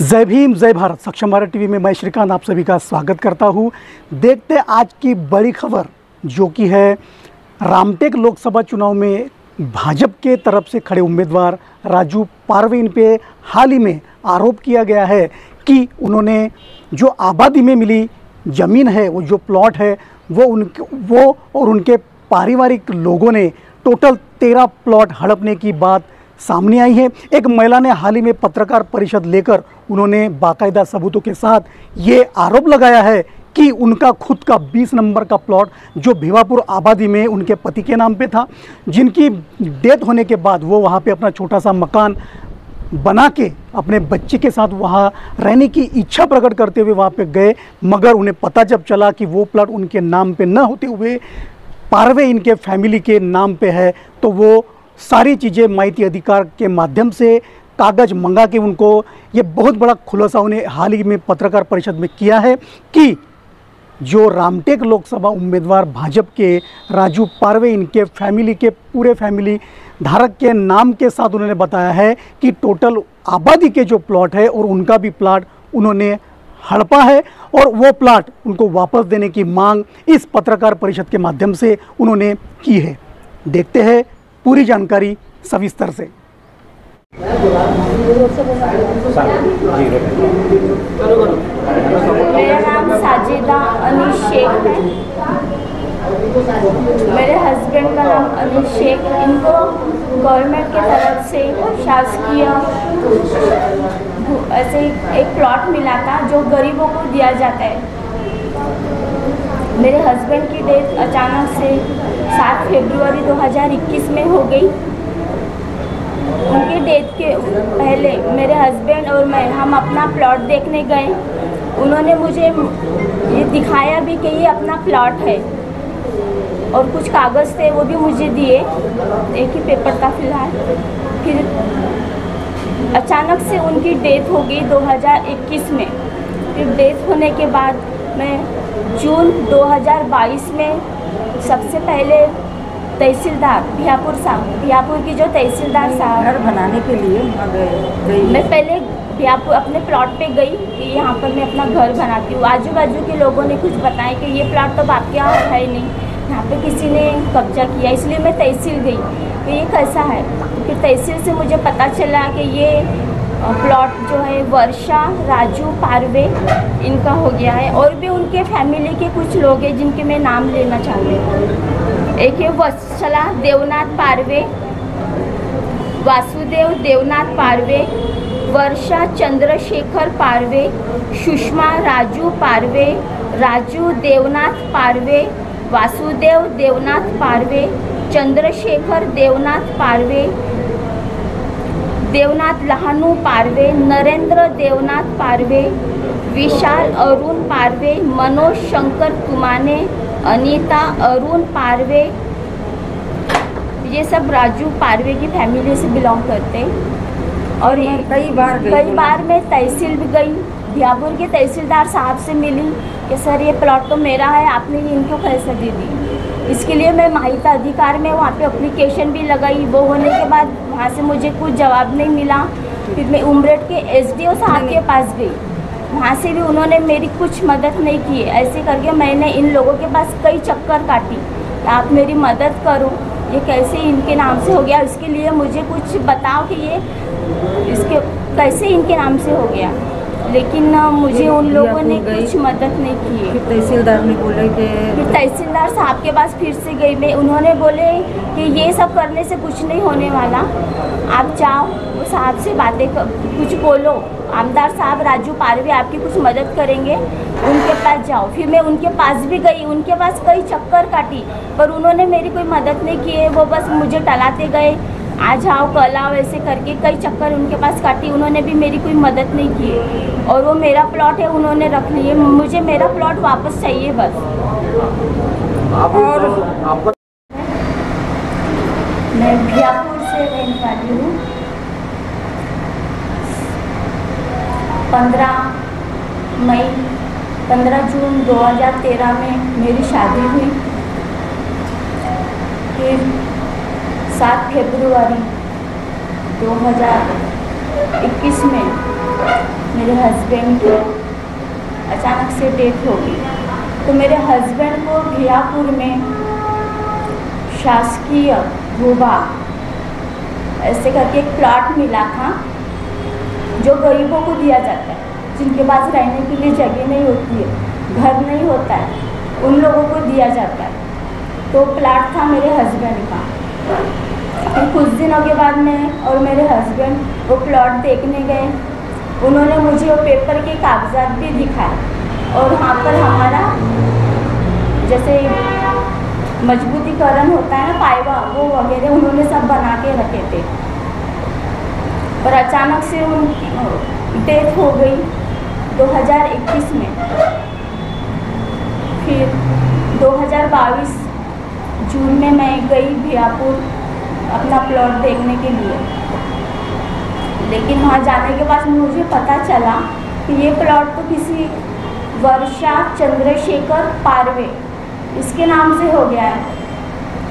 जय भीम जय भारत। सक्षम भारत टीवी में मैं श्रीकांत आप सभी का स्वागत करता हूं। देखते आज की बड़ी खबर जो कि है रामटेक लोकसभा चुनाव में भाजपा के तरफ से खड़े उम्मीदवार राजू पारवे इन पे हाल ही में आरोप किया गया है कि उन्होंने जो आबादी में मिली ज़मीन है, वो जो प्लॉट है, वो और उनके पारिवारिक लोगों ने टोटल 13 प्लॉट हड़पने की बात सामने आई है। एक महिला ने हाल ही में पत्रकार परिषद लेकर उन्होंने बाकायदा सबूतों के साथ ये आरोप लगाया है कि उनका खुद का 20 नंबर का प्लॉट जो भिवापुर आबादी में उनके पति के नाम पे था, जिनकी डेथ होने के बाद वो वहाँ पे अपना छोटा सा मकान बना के अपने बच्चे के साथ वहाँ रहने की इच्छा प्रकट करते हुए वहाँ पे गए, मगर उन्हें पता जब चला कि वो प्लॉट उनके नाम पे न होते हुए पारवे इनके फैमिली के नाम पे है, तो वो सारी चीज़ें माहिती अधिकार के माध्यम से कागज़ मंगा के उनको ये बहुत बड़ा खुलासा उन्हें हाल ही में पत्रकार परिषद में किया है कि जो रामटेक लोकसभा उम्मीदवार भाजपा के राजू पारवे इनके फैमिली के पूरे फैमिली धारक के नाम के साथ उन्होंने बताया है कि टोटल आबादी के जो प्लॉट है और उनका भी प्लॉट उन्होंने हड़पा है और वो प्लॉट उनको वापस देने की मांग इस पत्रकार परिषद के माध्यम से उन्होंने की है। देखते हैं पूरी जानकारी सविस्तर से। मेरा नाम साजिदा अनीस शेख है। मेरे हस्बैंड का नाम अनीस शेख। इनको गवर्नमेंट के तरफ से शासकीय ऐसे एक प्लॉट मिला था जो गरीबों को दिया जाता है। मेरे हस्बैंड की डेथ अचानक से 7 फरवरी 2021 में हो गई। उनकी डेथ के पहले मेरे हस्बैंड और मैं हम अपना प्लॉट देखने गए। उन्होंने मुझे ये दिखाया भी कि ये अपना प्लॉट है और कुछ कागज़ थे वो भी मुझे दिए, एक ही पेपर था फिलहाल। फिर अचानक से उनकी डेथ हो गई 2021 में। फिर डेथ होने के बाद मैं जून 2022 में सबसे पहले तहसीलदार भियापुर की जो तहसीलदार साहब घर बनाने के लिए मैं पहले भियापुर अपने प्लॉट पे गई कि यहाँ पर मैं अपना घर बनाती हूँ। आजू बाजू के लोगों ने कुछ बताया कि ये प्लॉट तो आपके यहाँ है नहीं, यहाँ पे किसी ने कब्जा किया, इसलिए मैं तहसील गई तो ये कैसा है। फिर तहसील से मुझे पता चला कि ये प्लॉट जो है वर्षा राजू पारवे इनका हो गया है और भी उनके फैमिली के कुछ लोग हैं जिनके मैं नाम लेना चाहूँगी। एक है वत्सला देवनाथ पारवे, वासुदेव देवनाथ पारवे, वर्षा चंद्रशेखर पारवे, सुषमा राजू पारवे, राजू देवनाथ पारवे, वासुदेव देवनाथ पारवे, चंद्रशेखर देवनाथ पारवे, देवनाथ लहानू पारवे, नरेंद्र देवनाथ पारवे, विशाल अरुण पारवे, मनोज शंकर तुमाने, अनीता अरुण पारवे, ये सब राजू पारवे की फैमिली से बिलोंग करते हैं। और ये कई बार मैं तहसील भी गई, भियापुर के तहसीलदार साहब से मिली कि सर ये प्लॉट तो मेरा है, आपने ये इनको कैसे दे दी। इसके लिए मैं माहिती अधिकार में वहाँ पे एप्लीकेशन भी लगाई। वो होने के बाद वहाँ से मुझे कुछ जवाब नहीं मिला। फिर मैं उमरेड के एसडीओ साहब के पास गई, वहाँ से भी उन्होंने मेरी कुछ मदद नहीं की। ऐसे करके मैंने इन लोगों के पास कई चक्कर काटी, आप मेरी मदद करो, ये कैसे इनके नाम से हो गया, इसके लिए मुझे कुछ बताओ कि ये इसके कैसे इनके नाम से हो गया। लेकिन मुझे उन लोगों ने कुछ मदद नहीं की। फिर तहसीलदार ने बोले कि फिर तहसीलदार साहब के पास फिर से गई मैं, उन्होंने बोले कि ये सब करने से कुछ नहीं होने वाला, आप जाओ वो साहब से बातें कुछ बोलो, आमदार साहब राजू पारवे आपकी कुछ मदद करेंगे, उनके पास जाओ। फिर मैं उनके पास भी गई, उनके पास कई चक्कर काटी पर उन्होंने मेरी कोई मदद नहीं की है। वो बस मुझे टलाते गए, आ जाओ कल आओ, ऐसे करके कई चक्कर उनके पास काटी, उन्होंने भी मेरी कोई मदद नहीं की। और वो मेरा प्लॉट है उन्होंने रख लिए, मुझे मेरा प्लॉट वापस चाहिए बस। और मैं भियापुर से रहने वाली हूँ। 15 जून 2013 में मेरी शादी हुई। फिर 7 फरवरी 2000 2021 में मेरे हस्बैंड की अचानक से डेथ हो गई। तो मेरे हस्बैंड को भियापुर में शासकीय भूभाग ऐसे करके एक प्लॉट मिला था जो गरीबों को दिया जाता है, जिनके पास रहने के लिए जगह नहीं होती है, घर नहीं होता है, उन लोगों को दिया जाता है। तो प्लॉट था मेरे हस्बैंड का। फिर कुछ दिनों के बाद मैं और मेरे हस्बैंड वो प्लॉट देखने गए। उन्होंने मुझे वो पेपर के कागजात भी दिखाए और वहाँ पर हमारा जैसे मजबूतीकरण होता है ना, पाइवा, वो वगैरह उन्होंने सब बना के रखे थे। पर अचानक से उनकी डेथ हो गई 2021 में। फिर 2022 जून में मैं गई भियापुर अपना प्लॉट देखने के लिए, लेकिन वहाँ जाने के बाद मुझे पता चला कि ये प्लॉट तो किसी वर्षा चंद्रशेखर पारवे इसके नाम से हो गया है।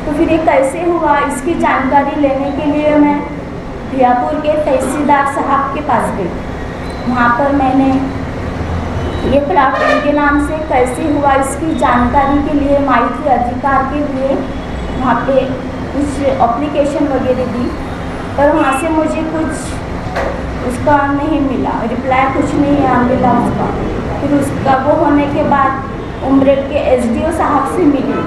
तो फिर ये कैसे हुआ, इसकी जानकारी लेने के लिए मैं भियापुर के तहसीलदार साहब के पास गई। वहाँ पर मैंने ये प्लॉट इनके नाम से कैसे हुआ इसकी जानकारी के लिए, माहिती अधिकार के लिए वहाँ पे कुछ एप्लीकेशन वगैरह दी, पर वहाँ से मुझे कुछ उसका नहीं मिला, रिप्लाई कुछ नहीं मिला उसका। फिर उसका वो होने के बाद उमरेड के एसडीओ साहब से मिली।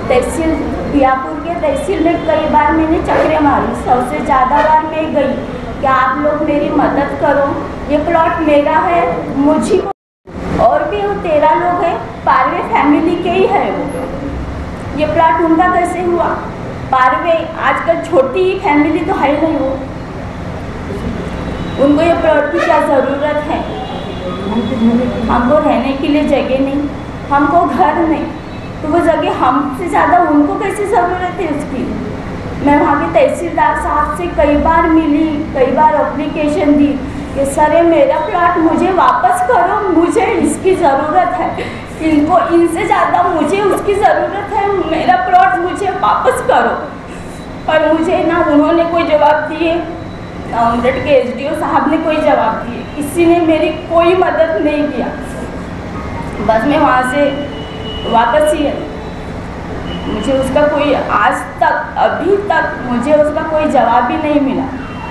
तहसील भियापुर के तहसील में कई बार मैंने चक्रे मारी, सबसे ज़्यादा बार मैं गई कि आप लोग मेरी मदद करो, ये प्लॉट मेरा है, मुझे और भी वो 13 लोग हैं, पारवे फैमिली के ही है वो। ये प्लॉट उनका कैसे हुआ? पारवे आजकल छोटी ही फैमिली तो है नहीं, वो उनको ये प्लॉट की क्या ज़रूरत है? हमको रहने के लिए जगह नहीं, हमको घर नहीं, तो वो जगह हमसे ज़्यादा उनको कैसे ज़रूरत है उसकी? मैं वहाँ के तहसीलदार साहब से कई बार मिली, कई बार एप्लीकेशन दी कि सर ये मेरा प्लॉट मुझे वापस करो, मुझे इसकी ज़रूरत है, इनको इनसे ज़्यादा मुझे उसकी ज़रूरत है, मेरा प्लॉट मुझे वापस करो। पर मुझे ना उन्होंने कोई जवाब दिए, ना उमरेड के एसडीओ साहब ने कोई जवाब दिए, किसी ने मेरी कोई मदद नहीं किया। बस मैं वहाँ से वापस ही आई। मुझे उसका कोई आज तक, अभी तक मुझे उसका कोई जवाब ही नहीं मिला।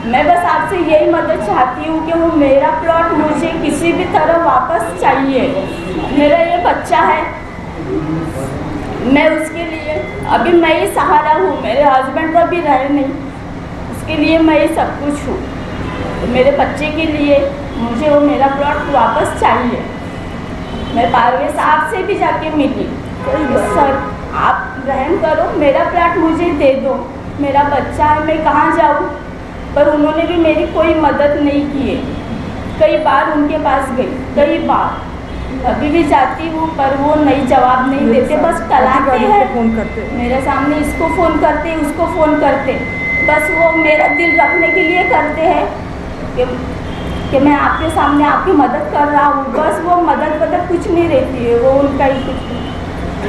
मैं बस आपसे यही मदद चाहती हूँ कि वो मेरा प्लॉट मुझे किसी भी तरह वापस चाहिए। मेरा ये बच्चा है, मैं उसके लिए अभी मैं ही सहारा हूँ, मेरे हस्बैंड तो अभी रहे नहीं, उसके लिए मैं ही सब कुछ हूँ। तो मेरे बच्चे के लिए मुझे वो मेरा प्लॉट वापस चाहिए। मैं पारवे साहब से भी जाके मिली, सर आप रहम करो, मेरा प्लॉट मुझे दे दो, मेरा बच्चा है, मैं कहाँ जाऊँ? पर उन्होंने भी मेरी कोई मदद नहीं की है। कई बार उनके पास गई, कई बार अभी भी जाती हूँ, पर वो नहीं जवाब नहीं देते, बस टलाते हैं, फोन करते मेरे सामने इसको फ़ोन करते, उसको फ़ोन करते, बस वो मेरा दिल रखने के लिए करते हैं कि मैं आपके सामने आपकी मदद कर रहा हूँ, बस वो मदद कुछ नहीं रहती है, वो उनका ही कुछ। तो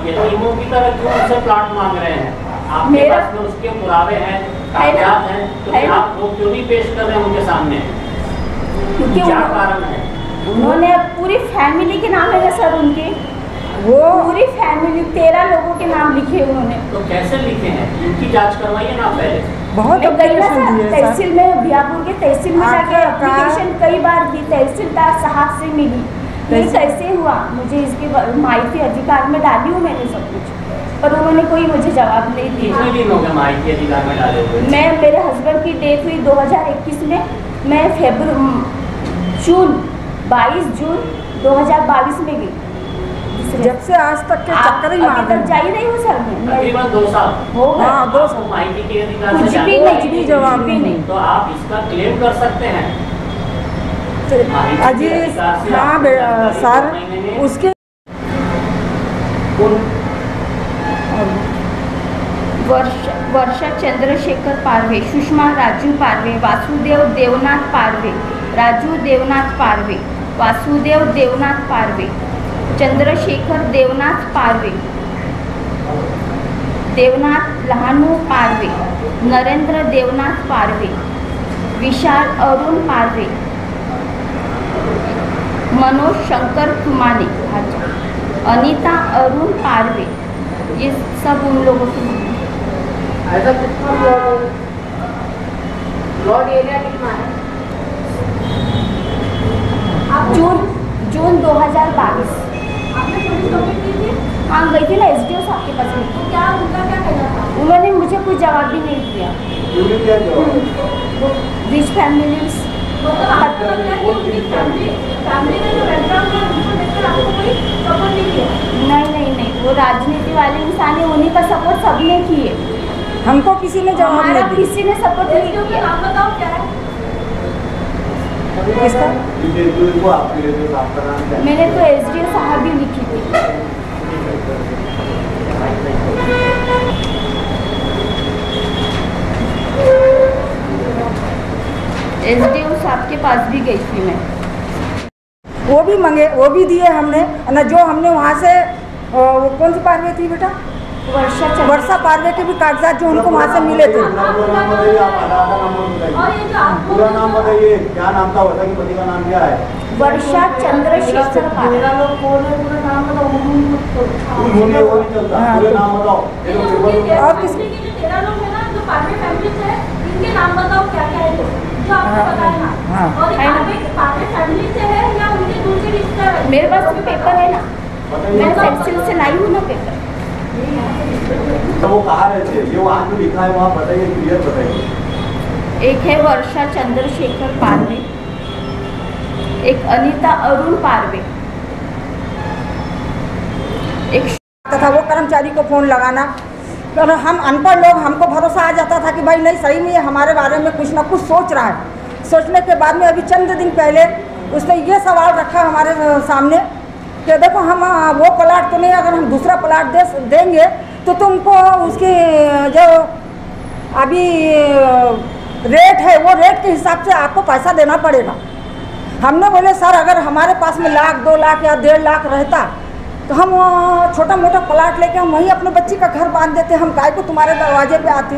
यतीमों की तरह क्यों उनसे प्लाट मांग रहे हैं? आपके मेरा पास में उसके पुरावे हैं, कागजात हैं, तो आप वो क्यों नहीं पेश कर रहे हैं उनके सामने? क्योंकि क्या कारण है? उन्होंने पूरी फैमिली के नाम है सर, उनके वो पूरी फैमिली 13 लोगों के नाम लिखे उन्होंने। तो कैसे लिखे हैं? इनकी जांच करवाइए ना पहले। बहुत मैं गई ना एप्लीकेशन दिए सर, सर। तहसील में, भियापुर के तहसील में जाके एप्लीकेशन कई बार दी, तहसीलदार साहब से मिली, ये कैसे हुआ, मुझे इसकी माहिती अधिकार में डाली हूँ मैंने सब कुछ, पर उन्होंने कोई मुझे जवाब नहीं दिया। कितने दिन हो गए माहिती अधिकार में डाले हुए? मेरे हस्बैंड की डेथ हुई 2021 में, मैं 22 जून 2022 में गई। जब से आज तक के चक्कर ही मार अभी तक जा ही रही हूँ सर मैं। तकरीबन 2 साल हो गए। हाँ, 2 आपको माहिती के अधिकार कुछ से भी जाने नहीं, की जवाब कुछ भी नहीं। तो आप इसका क्लेम कर सकते हैं। अजी हाँ सर, उसके वर्षा चंद्रशेखर पारवे, सुषमा राजू पारवे, वासुदेव देवनाथ पारवे, राजू देवनाथ पारवे, वासुदेव देवनाथ पारवे, चंद्रशेखर देवनाथ पारवे, देवनाथ लहानू पारवे, नरेंद्र देवनाथ पारवे, विशाल अरुण पारवे, मनोज शंकर तुमाने, अनीता अरुण पारवे, ये सब उन लोगों के नाम हैं। ऐसा कितना प्लॉट एरिया कितना है? जून 2022। आपने पुलिस कंप्लेंट की थी? हाँ, गई थी ना एसडीओ साहब के पास। तो क्या उनका क्या कहना था? उन्होंने मुझे कोई जवाब भी नहीं दिया। रिच फैमिलीज नहीं, वो राजनीति वाले इंसान है, उन्हीं का सपोर्ट सबने किए। हमको किसी ने जवाब नहीं दिया। किसी ने सपोर्ट नहीं किया। नाम बताओ क्या है? किसका? मैंने तो एसडीओ साहब भी लिखी थी। एसडीओ साहब के पास भी गई थी मैं। वो भी मंगे, वो भी दिए हमने ना। जो हमने वहाँ से वो कौन सी पारवे थी बेटा? वर्षा पारवे के भी कागजात जो उनको वहाँ से मिले थे। पूरा नाम बताइए, क्या नाम था? वर्षा की पति का नाम क्या है? वर्षा चंद्रशेखर पारवे। पूरे नाम बताओ। और किस इनके नाम बताओ क्या क्या है जो आपको पता है ना? और पारवे फैमिली से है या उनके दूसरे रिश्तेदार है? मेरे पास भी पेपर है ना, मैं पेंसिल से लाई हूँ ना पेपर। तो वो कहाँ रहते हैं? ये वहाँ जो लिखा है वहाँ बताइए, क्लियर बताइए। एक है वर्षा चंद्रशेखर पारवे, एक अनीता अरुण पारवे, एक तथा वो कर्मचारी को फ़ोन लगाना। तो हम अनपढ़ लोग, हमको भरोसा आ जाता था कि भाई नहीं, सही में ये हमारे बारे में कुछ ना कुछ सोच रहा है। सोचने के बाद में अभी चंद दिन पहले उसने ये सवाल रखा हमारे सामने कि देखो हम वो प्लाट तो नहीं, अगर हम दूसरा प्लाट देंगे तो तुमको उसकी जो अभी रेट है वो रेट के हिसाब से आपको पैसा देना पड़ेगा। हमने बोले सर अगर हमारे पास में 1 लाख 2 लाख या 1.5 लाख रहता तो हम छोटा मोटा प्लाट लेके हम वहीं अपने बच्ची का घर बांध देते। हम काय को तुम्हारे दरवाजे पे आते?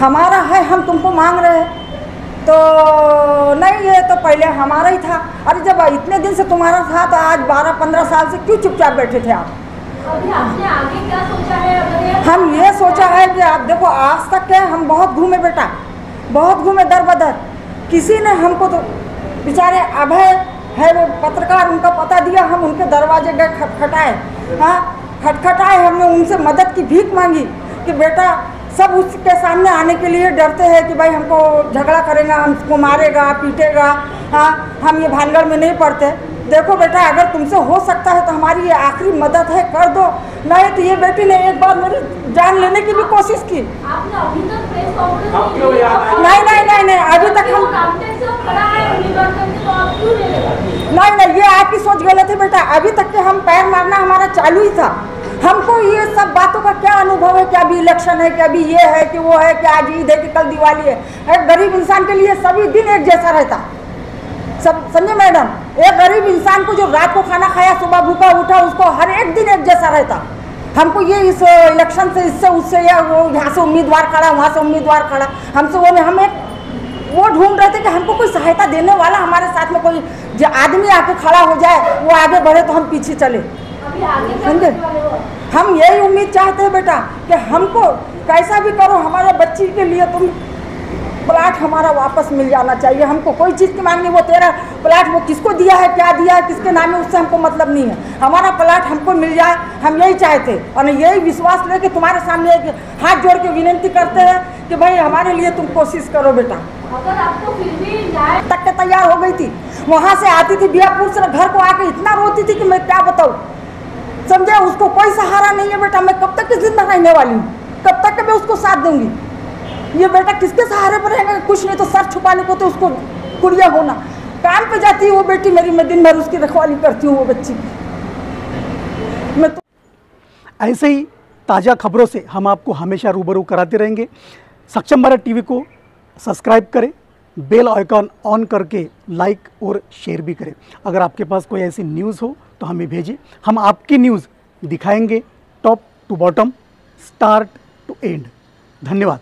हमारा है, हम तुमको मांग रहे हैं तो नहीं, ये तो पहले हमारा ही था। अरे जब इतने दिन से तुम्हारा था तो आज 12-15 साल से क्यों चुपचाप बैठे थे आप? अभी आपने आगे क्या सोचा है? अगर हम ये सोचा है कि आप देखो, आज तक के हम बहुत घूमे बेटा, बहुत घूमे दर बदर। किसी ने हमको तो बेचारे अभय है वो पत्रकार, उनका पता दिया, हम उनके दरवाजे गए, खटखटाए। हाँ, खटखटाए, हमने उनसे मदद की भीख मांगी कि बेटा सब उसके सामने आने के लिए डरते हैं कि भाई हमको झगड़ा करेगा, हमको मारेगा, पीटेगा। हाँ, हम ये भानगढ़ में नहीं पड़ते। देखो बेटा अगर तुमसे हो सकता है तो हमारी ये आखिरी मदद है, कर दो। नहीं तो ये बेटी ने एक बार मेरी जान लेने की भी कोशिश की। आपने अभी तक प्रेस कॉन्फ्रेंस नहीं, अभी तक हम नहीं, ये आपकी सोच गलत है बेटा। अभी तक के हम पैर मारना हमारा चालू ही था। हमको ये सब बातों का क्या अनुभव है कि अभी इलेक्शन है, कि अभी ये है, कि वो है, कि आज ईद है, कि कल दिवाली है। एक गरीब इंसान के लिए सभी दिन एक जैसा रहता। सब समझे मैडम? एक गरीब इंसान को जो रात को खाना खाया, सुबह भूखा उठा, उसको हर एक दिन एक जैसा रहता। हमको ये इस इलेक्शन से, इससे उससे, या वो यहाँ से उम्मीदवार खड़ा, वहाँ से उम्मीदवार खड़ा, हमसे वो नहीं। हम एक वो ढूंढ रहे थे कि हमको कोई सहायता देने वाला हमारे साथ में कोई जो आदमी आके खड़ा हो जाए, वो आगे बढ़े तो हम पीछे चले। समझे? हम यही उम्मीद चाहते हैं बेटा कि हमको कैसा भी करो, हमारे बच्ची के लिए तुम प्लाट हमारा वापस मिल जाना चाहिए। हमको कोई चीज़ की मांग नहीं। वो तेरा प्लाट वो किसको दिया है, क्या दिया है, किसके नाम है, उससे हमको मतलब नहीं है। हमारा प्लाट हमको मिल जाए, हम यही चाहते। और यही विश्वास लेके तुम्हारे सामने एक हाथ जोड़ के विनती करते हैं कि भाई हमारे लिए तुम कोशिश करो बेटा। अगर आपको फिर भी न्याय तक के तैयार हो गई थी, वहाँ से आती थी बियापुर से, घर को आके इतना रोती थी कि मैं क्या बताऊँ। समझे? उसको कोई सहारा नहीं है बेटा। मैं कब तक की जिंदा रहने वाली हूँ? कब तक के मैं उसको साथ दूंगी? ये बेटा किसके सहारे पर रहेगा? कुछ नहीं तो सर छुपाने को तो उसको कुड़िया होना। काम पे जाती है वो बेटी मेरी, मैं दिन भर उसकी रखवाली करती हूँ वो बच्ची की। मैं तो ऐसे ही ताज़ा खबरों से हम आपको हमेशा रूबरू कराते रहेंगे। सक्षम भारत टीवी को सब्सक्राइब करें, बेल आइकॉन ऑन करके लाइक और शेयर भी करें। अगर आपके पास कोई ऐसी न्यूज़ हो तो हमें भेजिए, हम आपकी न्यूज़ दिखाएंगे top to bottom, start to end. धन्यवाद।